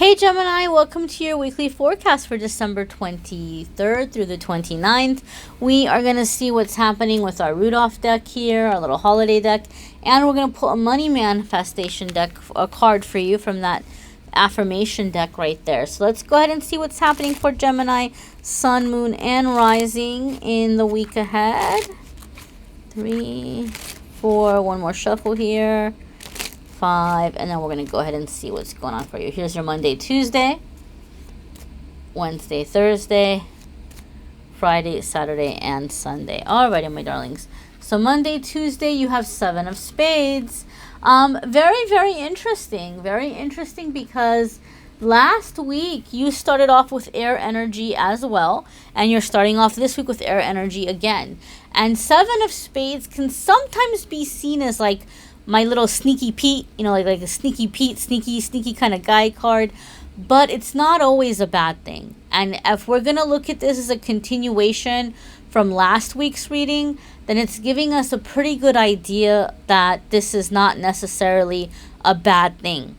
Hey Gemini, welcome to your weekly forecast for December 23rd through the 29th. We are going to see what's happening with our Rudolph deck here, our little holiday deck, and we're going to pull a money manifestation deck, a card for you from that affirmation deck right there. So let's go ahead and see what's happening for Gemini, Sun, Moon, and Rising in the week ahead. 3, 4, one more shuffle here. 5, and then we're going to go ahead and see what's going on for you. Here's your Monday, Tuesday, Wednesday, Thursday, Friday, Saturday, and Sunday. Alrighty, my darlings. So Monday, Tuesday, you have 7 of Spades. Very, very interesting. Very interesting because last week you started off with air energy as well, and you're starting off this week with air energy again. And 7 of Spades can sometimes be seen as like my little sneaky Pete, you know, like a sneaky Pete, sneaky kind of guy card, but it's not always a bad thing. And if we're going to look at this as a continuation from last week's reading, then it's giving us a pretty good idea that this is not necessarily a bad thing.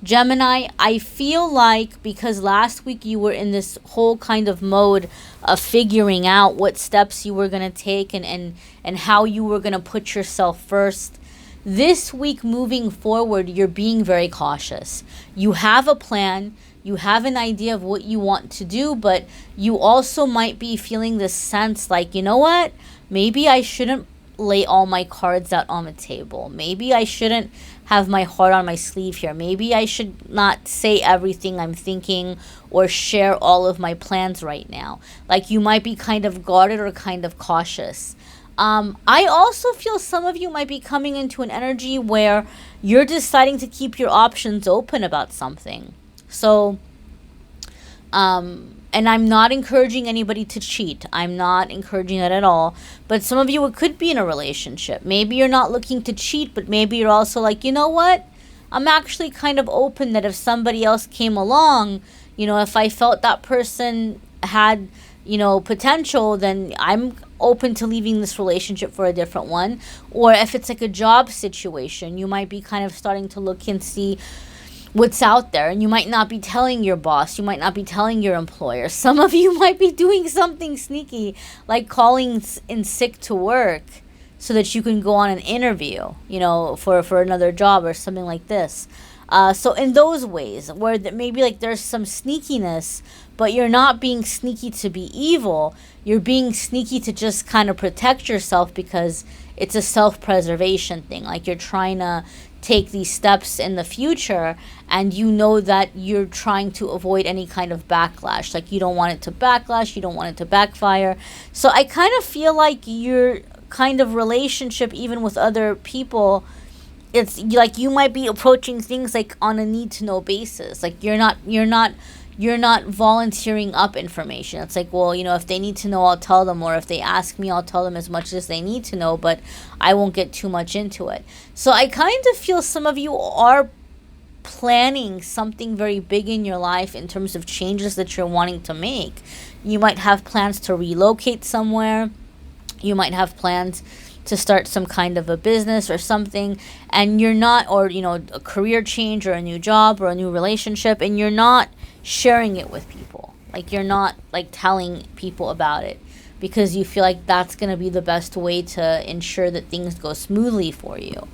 Gemini, I feel like because last week you were in this whole kind of mode of figuring out what steps you were going to take and how you were going to put yourself first, this week moving forward, you're being very cautious. You have a plan, you have an idea of what you want to do, but you also might be feeling this sense like, you know what? Maybe I shouldn't lay all my cards out on the table. Maybe I shouldn't have my heart on my sleeve here. Maybe I should not say everything I'm thinking or share all of my plans right now. Like you might be kind of guarded or kind of cautious. I also feel some of you might be coming into an energy where you're deciding to keep your options open about something. So, and I'm not encouraging anybody to cheat. I'm not encouraging that at all. But some of you, it could be in a relationship. Maybe you're not looking to cheat, but maybe you're also like, you know what? I'm actually kind of open that if somebody else came along, you know, if I felt that person had, you know, potential, then I'm open to leaving this relationship for a different one. Or if it's like a job situation, you might be kind of starting to look and see what's out there, and you might not be telling your boss, you might not be telling your employer. Some of you might be doing something sneaky like calling in sick to work so that you can go on an interview, you know, for another job or something like this. So in those ways where maybe like there's some sneakiness, but you're not being sneaky to be evil, you're being sneaky to just kind of protect yourself because it's a self-preservation thing. Like you're trying to take these steps in the future and you know that you're trying to avoid any kind of backlash. Like you don't want it to backlash, you don't want it to backfire. So I kind of feel like your kind of relationship, even with other people, it's like you might be approaching things like on a need to know basis. Like you're not volunteering up information. It's like, well, you know, if they need to know, I'll tell them, or if they ask me, I'll tell them as much as they need to know, but I won't get too much into it. So I kind of feel some of you are planning something very big in your life in terms of changes that you're wanting to make. You might have plans to relocate somewhere. You might have plans to start some kind of a business or something, and you're not, or, you know, a career change or a new job or a new relationship, and you're not sharing it with people. Like you're not like telling people about it because you feel like that's going to be the best way to ensure that things go smoothly for you.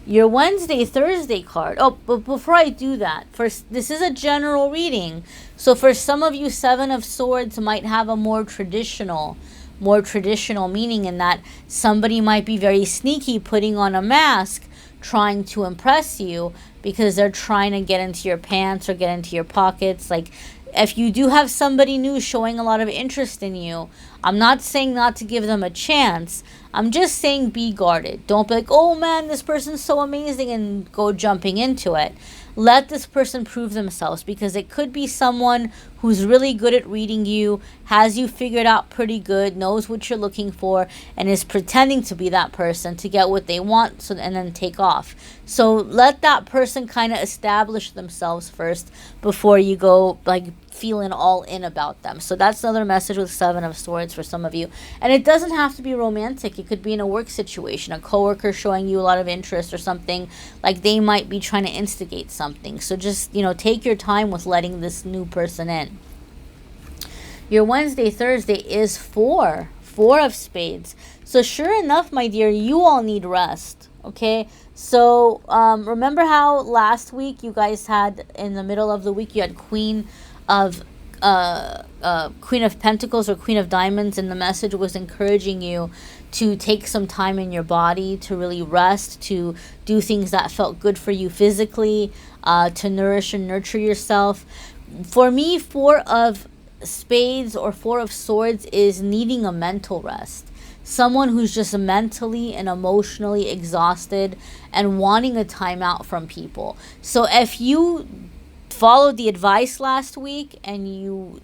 Your Wednesday, Thursday card. Oh, but before I do that, first, this is a general reading. So for some of you, 7 of Swords might have a more traditional meaning in that somebody might be very sneaky, putting on a mask, trying to impress you because they're trying to get into your pants or get into your pockets. Like if you do have somebody new showing a lot of interest in you, I'm not saying not to give them a chance. I'm just saying be guarded. Don't be like, oh man, this person's so amazing, and go jumping into it. Let this person prove themselves, because it could be someone who's really good at reading you, has you figured out pretty good, knows what you're looking for, and is pretending to be that person to get what they want, and then take off. So let that person kind of establish themselves first before you go like feeling all in about them. So that's another message with Seven of Swords for some of you. And it doesn't have to be romantic. It could be in a work situation, a coworker showing you a lot of interest or something, like they might be trying to instigate something. So just, you know, take your time with letting this new person in. Your Wednesday, Thursday is four of spades. So sure enough, my dear, you all need rest. Okay, so remember how last week you guys had, in the middle of the week, you had Queen of Pentacles or Queen of Diamonds, and the message was encouraging you to take some time in your body, to really rest, to do things that felt good for you physically, to nourish and nurture yourself. For me, Four of Spades or Four of Swords is needing a mental rest. Someone who's just mentally and emotionally exhausted and wanting a timeout from people. So if you followed the advice last week and you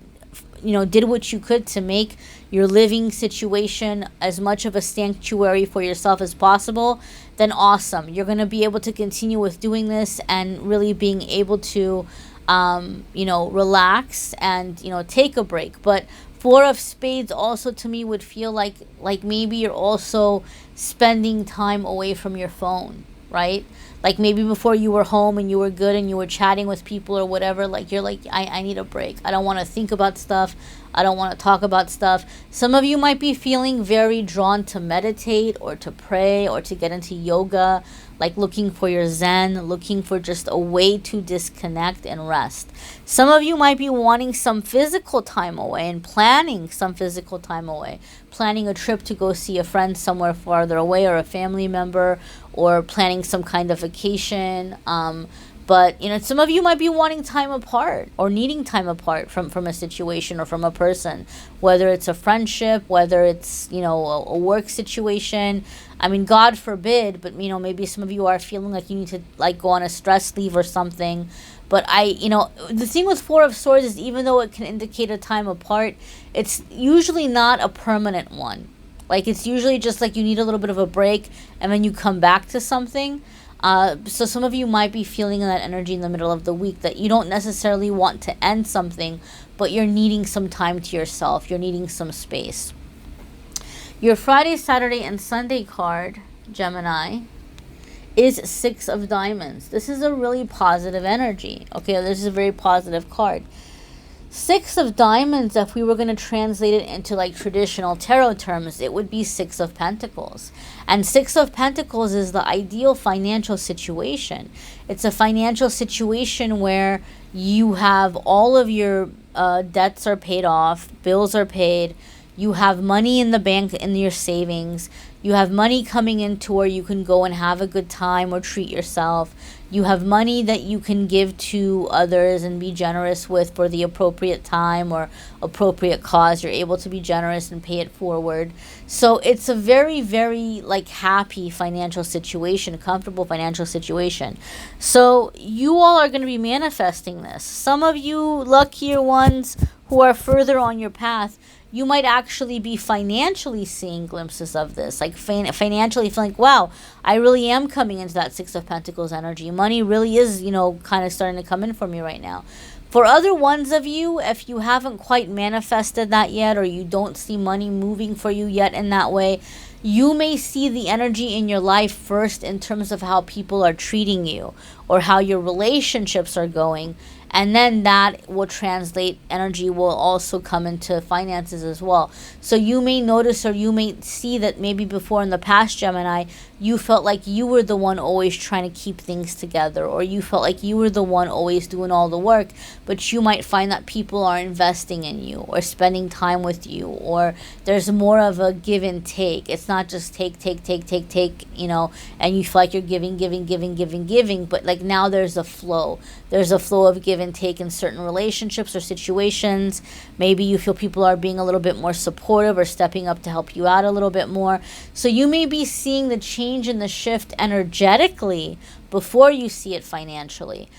did what you could to make your living situation as much of a sanctuary for yourself as possible, then awesome. You're going to be able to continue with doing this and really being able to relax and take a break. But Four of Spades also to me would feel like maybe you're also spending time away from your phone, right? Like maybe before you were home and you were good and you were chatting with people or whatever, like you're like, I need a break. I don't want to think about stuff. I don't want to talk about stuff. Some of you might be feeling very drawn to meditate or to pray or to get into yoga, like looking for your Zen, looking for just a way to disconnect and rest. Some of you might be wanting some physical time away and planning some physical time away, planning a trip to go see a friend somewhere farther away or a family member, or planning some kind of vacation. But some of you might be wanting time apart or needing time apart from a situation or from a person, whether it's a friendship, whether it's a work situation. I mean, God forbid, but maybe some of you are feeling like you need to go on a stress leave or something. But the thing with Four of Swords is, even though it can indicate a time apart, it's usually not a permanent one. Like it's usually just like you need a little bit of a break and then you come back to something. So some of you might be feeling that energy in the middle of the week, that you don't necessarily want to end something, but you're needing some time to yourself. You're needing some space. Your Friday, Saturday, and Sunday card, Gemini, is Six of Diamonds. This is a really positive energy. Okay, this is a very positive card. Six of Diamonds, if we were going to translate it into traditional tarot terms, it would be Six of Pentacles. And Six of Pentacles is the ideal financial situation. It's a financial situation where you have all of your debts are paid off, bills are paid, you have money in the bank in your savings, you have money coming into where you can go and have a good time or treat yourself. You have money that you can give to others and be generous with for the appropriate time or appropriate cause. You're able to be generous and pay it forward. So it's a very, very happy financial situation, a comfortable financial situation. So you all are going to be manifesting this. Some of you luckier ones who are further on your path, you might actually be financially seeing glimpses of this, financially feeling, wow, I really am coming into that Six of Pentacles energy. Money really is, kind of starting to come in for me right now. For other ones of you, if you haven't quite manifested that yet, or you don't see money moving for you yet in that way, you may see the energy in your life first in terms of how people are treating you or how your relationships are going. And then that will translate, energy will also come into finances as well. So you may notice, or you may see that maybe before in the past, Gemini, you felt like you were the one always trying to keep things together, or you felt like you were the one always doing all the work, but you might find that people are investing in you or spending time with you, or there's more of a give and take. It's not just take, and you feel like you're giving, but now there's a flow. There's a flow of give and take in certain relationships or situations. Maybe you feel people are being a little bit more supportive or stepping up to help you out a little bit more. So you may be seeing the change and the shift energetically before you see it financially.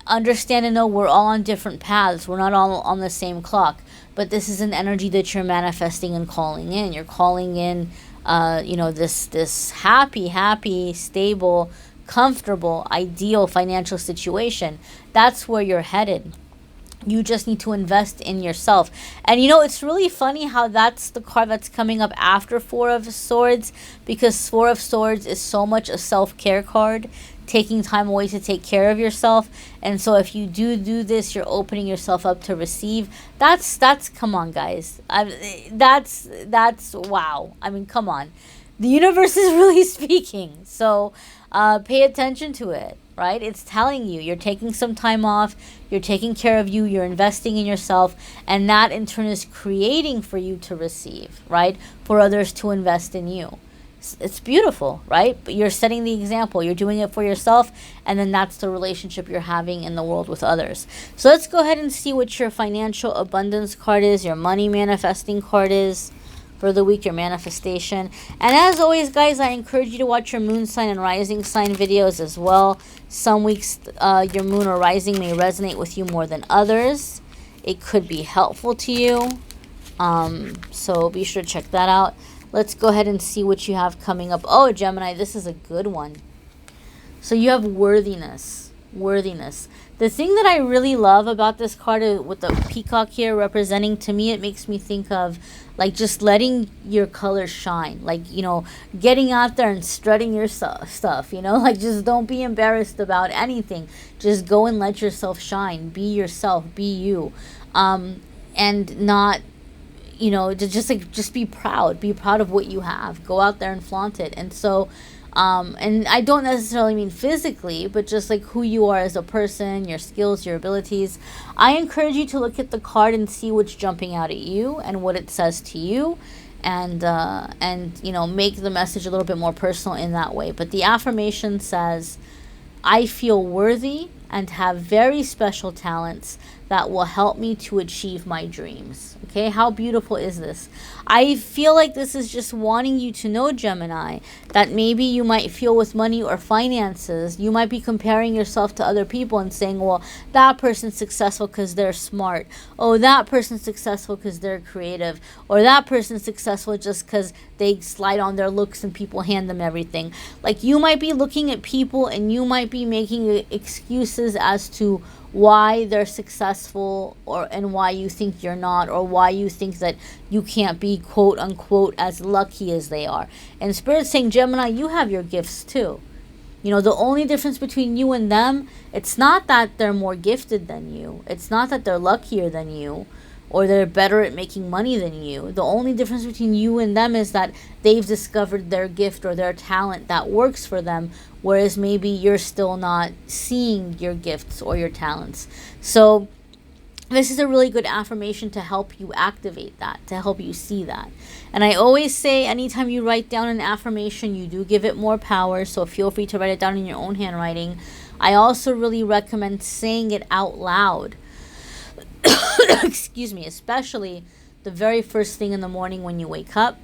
Understand and know we're all on different paths. We're not all on the same clock. But this is an energy that you're manifesting and calling in. You're calling in, this happy, stable, comfortable, ideal financial situation. That's where you're headed. You just need to invest in yourself. And you know, it's really funny how that's the card that's coming up after Four of Swords, because Four of Swords is so much a self-care card, taking time away to take care of yourself. And so if you do this, you're opening yourself up to receive. That's come on, guys. That's wow. I mean, come on. The universe is really speaking. So pay attention to it, right? It's telling you you're taking some time off, you're taking care of you, you're investing in yourself, and that in turn is creating for you to receive, right? For others to invest in you. It's beautiful, right? But you're setting the example. You're doing it for yourself, and then that's the relationship you're having in the world with others. So let's go ahead and see what your financial abundance card is, your money manifesting card is for the week, your manifestation. And as always, guys, I encourage you to watch your moon sign and rising sign videos as well. Some weeks your moon or rising may resonate with you more than others. It could be helpful to you. So be sure to check that out. Let's go ahead and see what you have coming up. Oh, Gemini, this is a good one. So you have worthiness. Worthiness. The thing that I really love about this card with the peacock here representing, to me, it makes me think of like just letting your colors shine. Like, you know, getting out there and strutting your stuff, you know, like just don't be embarrassed about anything. Just go and let yourself shine. Be yourself. Be you. And not, you know, just be proud. Be proud of what you have. Go out there and flaunt it. And so, and I don't necessarily mean physically, but just like who you are as a person, your skills, your abilities. I encourage you to look at the card and see what's jumping out at you and what it says to you, and you know, make the message a little bit more personal in that way. But the affirmation says, I feel worthy and have very special talents that will help me to achieve my dreams. Okay, how beautiful is this? I feel like this is just wanting you to know, Gemini, that maybe you might feel with money or finances, you might be comparing yourself to other people and saying, well, that person's successful because they're smart. Oh, that person's successful because they're creative. Or that person's successful just because they slide on their looks and people hand them everything. Like, you might be looking at people and you might be making excuses as to why they're successful, and why you think you're not, or why you think that you can't be quote unquote as lucky as they are. And Spirit's saying, Gemini, you have your gifts too. You know, the only difference between you and them, it's not that they're more gifted than you. It's not that they're luckier than you, or they're better at making money than you. The only difference between you and them is that they've discovered their gift or their talent that works for them, whereas maybe you're still not seeing your gifts or your talents. So this is a really good affirmation to help you activate that, to help you see that. And I always say, anytime you write down an affirmation, you do give it more power, so feel free to write it down in your own handwriting. I also really recommend saying it out loud. Excuse me, especially the very first thing in the morning when you wake up,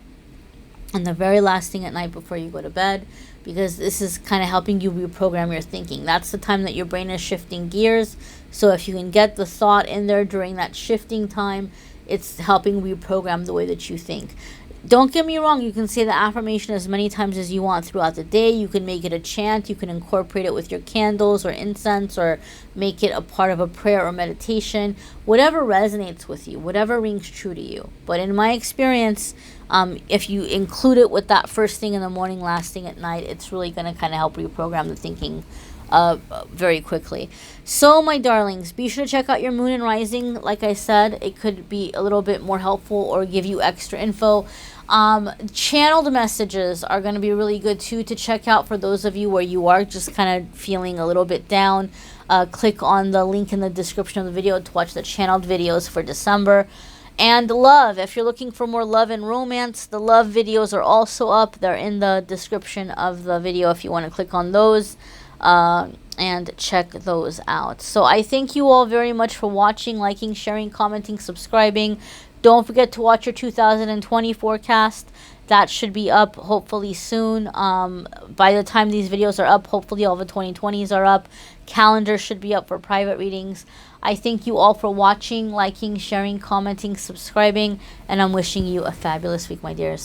and the very last thing at night before you go to bed, because this is kind of helping you reprogram your thinking. That's the time that your brain is shifting gears. So if you can get the thought in there during that shifting time, it's helping reprogram the way that you think. Don't get me wrong, you can say the affirmation as many times as you want throughout the day. You can make it a chant. You can incorporate it with your candles or incense, or make it a part of a prayer or meditation. Whatever resonates with you, whatever rings true to you. But in my experience, if you include it with that first thing in the morning, last thing at night, it's really going to kind of help reprogram the thinking very quickly. So, my darlings, be sure to check out your moon and rising. Like I said, it could be a little bit more helpful or give you extra info. Channeled messages are going to be really good too to check out for those of you where you are just kind of feeling a little bit down. Click on the link in the description of the video to watch the channeled videos for December. And love, if you're looking for more love and romance, the love videos are also up. They're in the description of the video if you want to click on those and check those out. So I thank you all very much for watching, liking, sharing, commenting, subscribing. Don't forget to watch your 2020 forecast. That should be up hopefully soon. By the time these videos are up, hopefully all the 2020s are up. Calendar should be up for private readings. I thank you all for watching, liking, sharing, commenting, subscribing, and I'm wishing you a fabulous week, my dears.